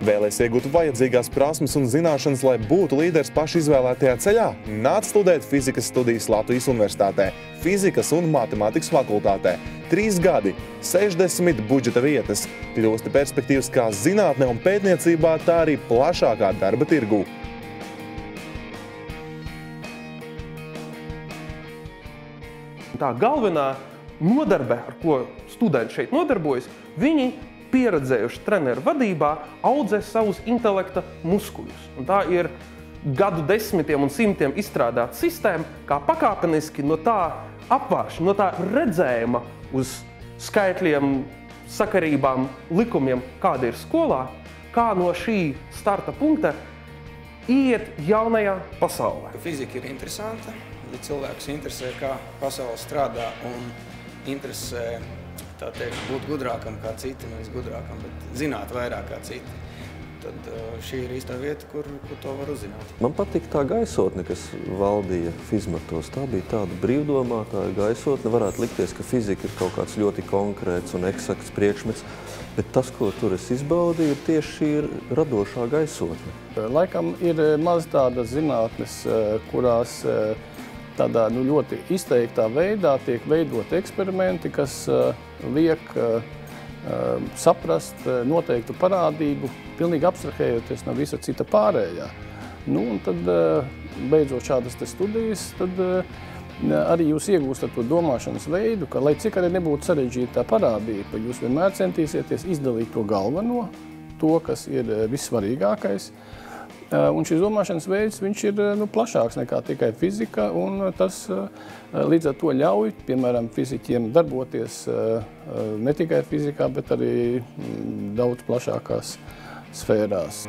Vēlies iegūt vajadzīgās prasmes un zināšanas, lai būtu līderis paši izvēlētajā ceļā? Nāc studēt fizikas studijas Latvijas Universitātē, fizikas un matemātikas fakultātē. 3 gadi, 60 budžeta vietas, kļūsti perspektīvas kā zinātnē un pētniecībā, tā arī plašākā darba tirgū. Tā galvenā nodarbe, ar ko studenti šeit nodarbojas, viņi pieredzējuši treneru vadībā audzē savus intelekta muskuļus. Un tā ir gadu desmitiem un simtiem izstrādāta sistēma, kā pakāpeniski no tā apvāršana, no tā redzējuma uz skaitļiem, sakarībām, likumiem, kāda ir skolā, kā no šī starta punkta iet jaunajā pasaulē. Fizika ir interesanta, ja cilvēks interesē, kā pasaule strādā un interesē, tā teikt, būt gudrākam kā citi, nevis gudrākam, bet zināt vairāk kā citi. Tad šī ir īstā vieta, kur to var uzzināt. Man patīk tā gaisotne, kas valdīja fizmatos. Tā bija tāda brīvdomātāja gaisotne. Varētu likties, ka fizika ir kaut kāds ļoti konkrēts un eksakts priekšmets, bet tas, ko tur es izbaudīju, ir tieši šī radošā gaisotne. Laikam ir maz tādas zinātnes, kurās tādā ļoti izteiktā veidā tiek veidoti eksperimenti, kas liek saprast noteiktu parādību, pilnīgi abstrahējoties no visa cita pārējā. Un tad, beidzot šādas studijas, tad arī jūs iegūstat to domāšanas veidu, ka, lai cik arī nebūtu sarežģīta parādība, jūs vienmēr centīsieties izdalīt to galveno, to, kas ir vissvarīgākais. Un šis domāšanas veids, viņš ir plašāks nekā tikai fizika, un tas līdz ar to ļauj, piemēram, fiziķiem darboties ne tikai fizikā, bet arī daudz plašākās sfērās.